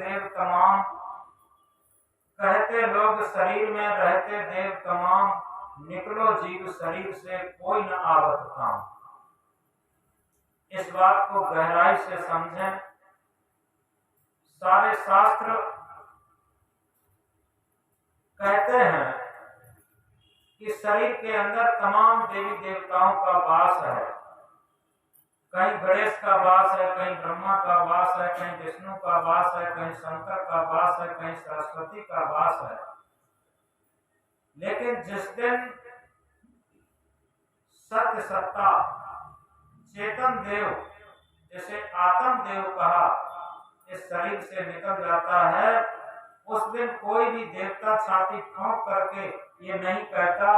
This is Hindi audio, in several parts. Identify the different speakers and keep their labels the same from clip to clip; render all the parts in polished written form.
Speaker 1: देव तमाम, कहते लोग शरीर में रहते देव तमाम, निकलो जीव शरीर से कोई न आवत काम। इस बात को गहराई से समझें। सारे शास्त्र कहते हैं कि शरीर के अंदर तमाम देवी देवताओं का वास है। कहीं गणेश का वास है, कहीं ब्रह्मा का वास है, कहीं विष्णु का वास है, कहीं शंकर का वास है, कहीं सरस्वती का वास है। लेकिन जिस दिन सत्य सत्ता चेतन देव, जिसे आत्म देव कहा, इस शरीर से निकल जाता है, उस दिन कोई भी देवता छाती ठोक करके ये नहीं कहता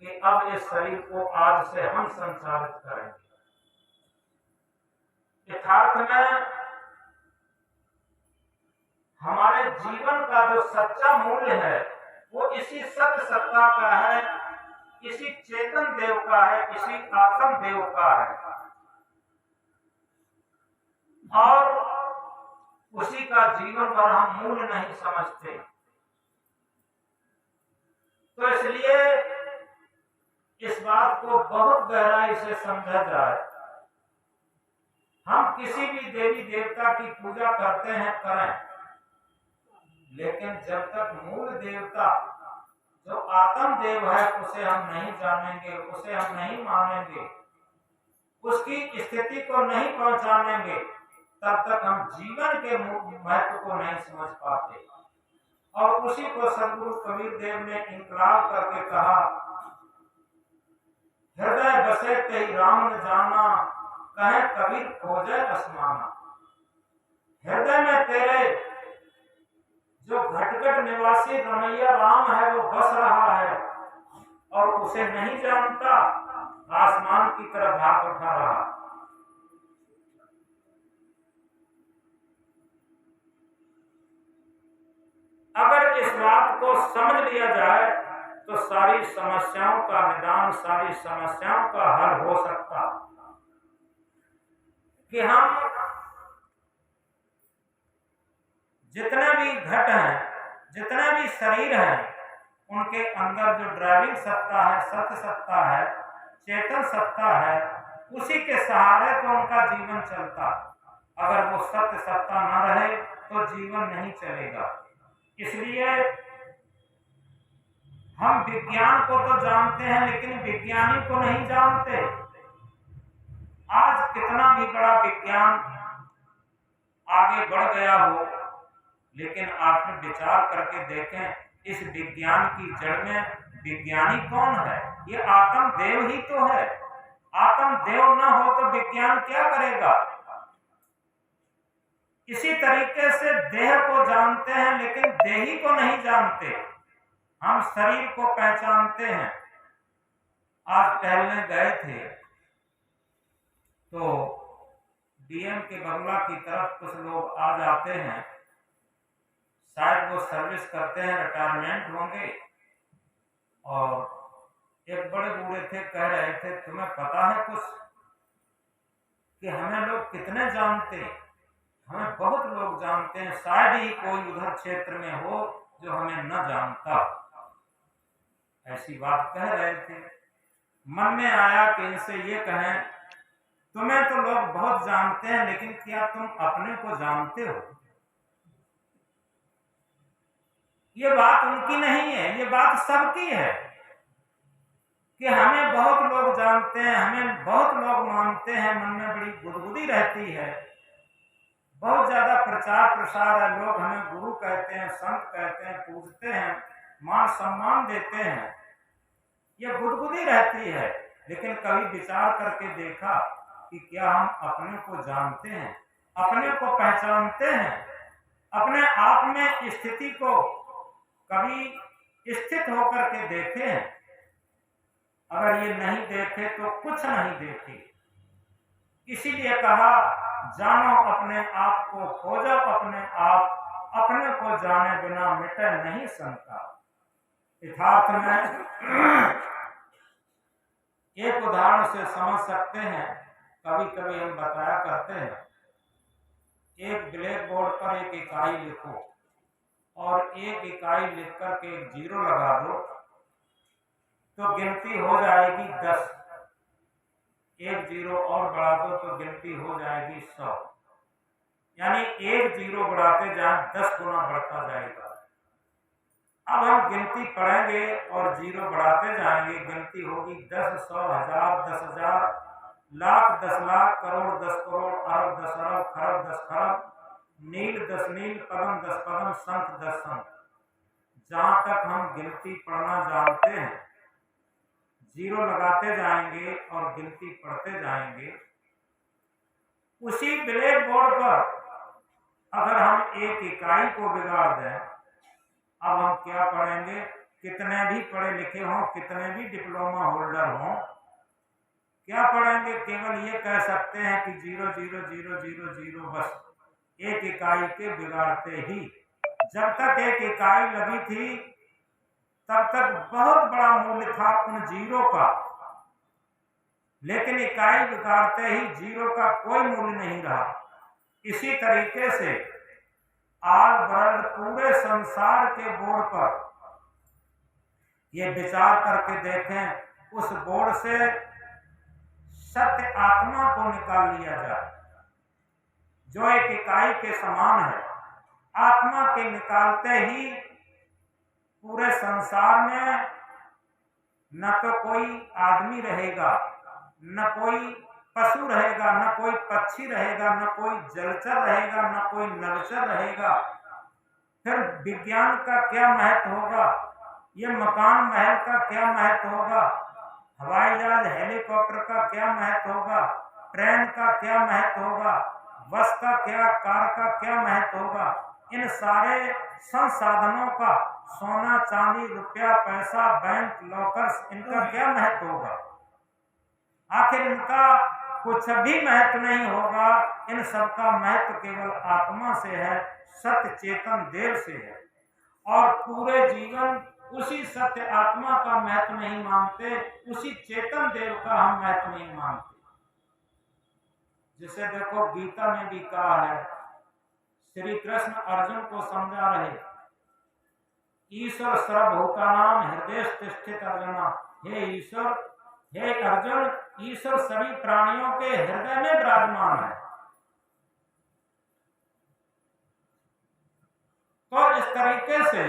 Speaker 1: कि अब इस शरीर को आज से हम संचालित करेंगे। यथार्थ में हमारे जीवन का जो सच्चा मूल्य है वो इसी सत्य सत्ता का है, इसी चेतन देव का है, इसी आत्म देव का है, और उसी का जीवन पर हम मूल्य नहीं समझते। तो इसलिए इस बात को बहुत गहराई से समझा जाए। हम किसी भी देवी देवता की पूजा करते हैं, करें, लेकिन जब तक मूल देवता जो आत्म देव है उसे हम नहीं जानेंगे, उसे हम नहीं मानेंगे, उसकी स्थिति को नहीं पहचानेंगे, तब तक हम जीवन के महत्व को नहीं समझ पाते। और उसी को सदगुरु कबीर देव ने इनकलाब करके कहा, हृदय बसे तेई राम न जाना, कहे कबीर खोजे आसमाना। हृदय में तेरे जो घटघट निवासी रमैया राम है वो बस रहा है, और उसे नहीं जानता, आसमान की तरफ हाथ उठा रहा। अगर इस बात को समझ लिया जाए तो सारी समस्याओं का निदान, सारी समस्याओं का हल हो सकता। कि हम जितने भी घट हैं, जितने भी शरीर हैं, उनके अंदर जो ड्राइविंग सत्ता है, सत्य सत्ता है, चेतन सत्ता है, उसी के सहारे तो उनका जीवन चलता। अगर वो सत्य सत्ता न रहे तो जीवन नहीं चलेगा। इसलिए हम विज्ञान को तो जानते हैं, लेकिन विज्ञानी को नहीं जानते। आज कितना भी बड़ा विज्ञान आगे बढ़ गया हो, लेकिन आप विचार करके देखें, इस विज्ञान की जड़ में विज्ञानी कौन है? ये आत्म देव ही तो है। आत्म देव न हो तो विज्ञान क्या करेगा? इसी तरीके से देह को जानते हैं, लेकिन देही को नहीं जानते। हम शरीर को पहचानते हैं। आज टहलने गए थे तो डीएम के बंगला की तरफ कुछ लोग आ जाते हैं, शायद वो सर्विस करते हैं, रिटायरमेंट होंगे, और एक बड़े बूढ़े थे, कह रहे थे, तुम्हें पता है कुछ कि हमें लोग कितने जानते हैं? हमें बहुत लोग जानते हैं, शायद ही कोई उधर क्षेत्र में हो जो हमें न जानता। ऐसी बात कह रहे थे। मन में आया कि इनसे ये कहें, तुम्हें तो लोग बहुत जानते हैं, लेकिन क्या तुम अपने को जानते हो? ये बात उनकी नहीं है, ये बात सबकी है कि हमें बहुत लोग जानते हैं, हमें बहुत लोग मानते हैं, मन में बड़ी गुदगुदी रहती है, बहुत ज्यादा प्रचार प्रसार है, लोग हमें गुरु कहते हैं, संत कहते हैं, पूजते हैं, मान सम्मान देते हैं, ये गुदगुदी रहती है। लेकिन कभी विचार करके देखा कि क्या हम अपने को जानते हैं, अपने को पहचानते हैं, अपने आप में स्थिति को कभी स्थित होकर के देखे हैं? अगर ये नहीं देखे तो कुछ नहीं देखे। इसीलिए कहा, जानो अपने आप को, खोजो अपने आप, अपने को जाने बिना मिटे नहीं शंका। यथार्थ में एक उदाहरण से समझ सकते हैं। कभी कभी हम बताया करते हैं एक ब्लैक बोर्ड पर एक इकाई लिखो और एक इकाई लिख कर के एक जीरो लगा दो तो गिनती हो जाएगी 10। एक जीरो और बढ़ा दो तो गिनती हो जाएगी 100। यानी एक जीरो बढ़ाते जाए 10 गुना बढ़ता जाएगा। अब हम गिनती पढ़ेंगे और जीरो बढ़ाते जाएंगे, गिनती होगी 10, 100, 1000, 10,000, लाख, 10 लाख, करोड़, 10 करोड़, अरब, 10 अरब, खरब, 10 खरब, नील, 10 नील, पदम, 10 पदम, संख, 10 संख। जहां तक हम गिनती पढ़ना जानते हैं, जीरो लगाते जाएंगे और गिनती पढ़ते जाएंगे। उसी ब्लैक बोर्ड पर अगर हम एक इकाई को बिगाड़ दें, अब हम क्या पढ़ेंगे? कितने भी पढ़े लिखे हों, कितने भी डिप्लोमा होल्डर हों, क्या पढ़ेंगे? केवल ये कह सकते हैं कि 0 0 0 0 0, बस एक इकाई के बिगाड़ते ही। जब तक एक इकाई लगी थी तब तक बहुत बड़ा मूल्य था उन जीरो का, लेकिन इकाई बिगाड़ते ही जीरो का कोई मूल्य नहीं रहा। इसी तरीके से ऑल वर्ल्ड, पूरे संसार के बोर्ड पर ये विचार करके देखें, उस बोर्ड से सत्य आत्मा को निकाल लिया जाए जो एक इकाई के समान है। आत्मा के निकालते ही पूरे संसार में न तो कोई आदमी रहेगा, न कोई पशु रहेगा, न कोई पक्षी रहेगा, न कोई जलचर रहेगा, न कोई नभचर रहेगा। फिर विज्ञान का क्या महत्व होगा? ये मकान महल का क्या महत्व होगा? हवाई जहाज हेलीकॉप्टर का क्या महत्व होगा? ट्रेन का क्या महत्व होगा? बस का क्या, कार का क्या महत्व होगा? इन सारे संसाधनों का, सोना चांदी रुपया पैसा बैंक लॉकर्स, इनका क्या महत्व होगा? आखिर इनका कुछ भी महत्व नहीं होगा। इन सबका महत्व केवल आत्मा से है, सत्य चेतन देव से है। और पूरे जीवन उसी सत्य आत्मा का महत्व नहीं मानते, उसी चेतन देव का हम महत्व नहीं मानते। जिसे देखो गीता में भी कहा है, श्री कृष्ण अर्जुन को समझा रहे, ईश्वर सर्वभूतानां हृदय तिष्ठित अर्जुना। हे ईश्वर, हे अर्जुन, ईश्वर सभी प्राणियों के हृदय में विराजमान है। तो इस तरीके से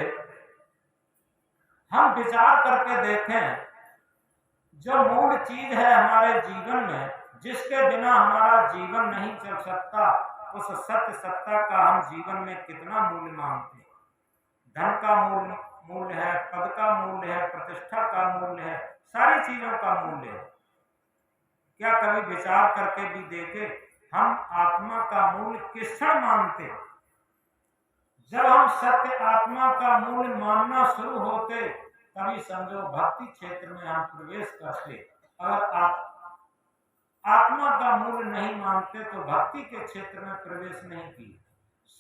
Speaker 1: हम विचार करके देखें, जो मूल चीज है हमारे जीवन में, जिसके बिना हमारा जीवन नहीं चल सकता, उस सत्य सत्ता का हम जीवन में कितना मूल्य मानते हैं। धन का मूल्य है, पद का मूल्य है, प्रतिष्ठा का मूल्य है, सारी चीजों का मूल्य है। क्या कभी विचार करके भी देखे हम आत्मा का मूल्य किस क्षण मानते? जब हम सत्य आत्मा का मूल्य मानना शुरू होते, तभी समझो भक्ति क्षेत्र में हम प्रवेश करते। अगर आत्मा का मूल्य नहीं मानते तो भक्ति के क्षेत्र में प्रवेश नहीं किए,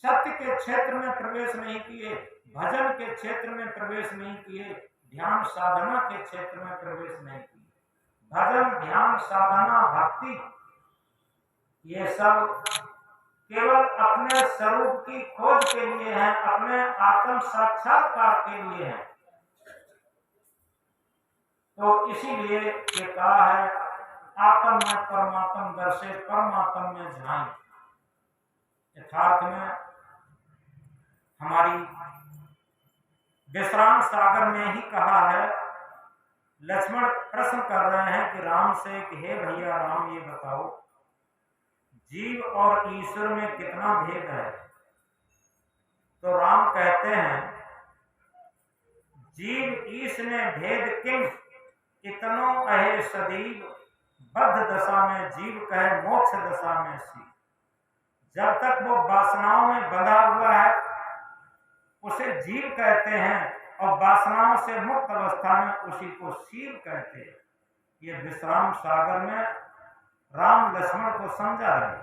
Speaker 1: सत्य के क्षेत्र में प्रवेश नहीं किए, भजन के क्षेत्र में प्रवेश नहीं किए, ध्यान साधना के क्षेत्र में प्रवेश नहीं किए। भजन, ध्यान, साधना, भक्ति, ये सब केवल अपने स्वरूप की खोज के लिए है, अपने आत्म साक्षात्कार के लिए है। तो इसीलिए ये कहा है, आत्म में परमात्म दर्शे, परमात्म में झाई। यथार्थ में हमारी विश्राम सागर में ही कहा है, लक्ष्मण प्रश्न कर रहे हैं कि राम से कि हे भैया राम, ये बताओ जीव और ईश्वर में कितना भेद है? तो राम कहते हैं, जीव ईश में भेद किम इतनो अहे सदीव, बद्ध दशा में जीव कहे मोक्ष दशा में सी। जब तक वो वासनाओं में बंधा हुआ है उसे जीव कहते हैं, और वासनाओं से मुक्त अवस्था में उसी को शील कहते हैं। ये विश्राम सागर में राम लक्ष्मण को समझा रहे।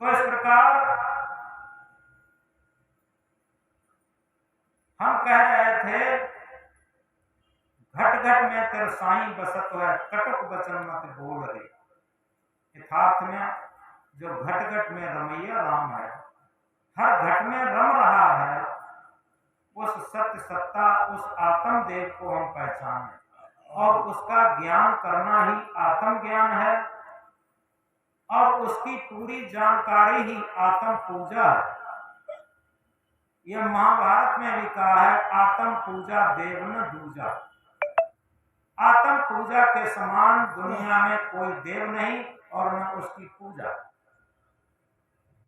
Speaker 1: तो इस प्रकार हम कह रहे थे, घट घट में तेरे साईं बसत है, कटुक वचन मत बोल रे। यथार्थ में जो घट घट में रमैया राम है, हर घट में रम रहा है, उस सत्य सत्ता, उस आत्म देव को हम पहचाने और उसका ज्ञान करना ही आत्म ज्ञान है और उसकी पूरी जानकारी ही आत्म पूजा है। यह महाभारत में भी कहा है, आत्म पूजा देव न दूजा। आत्म पूजा के समान दुनिया में कोई देव नहीं और न उसकी पूजा।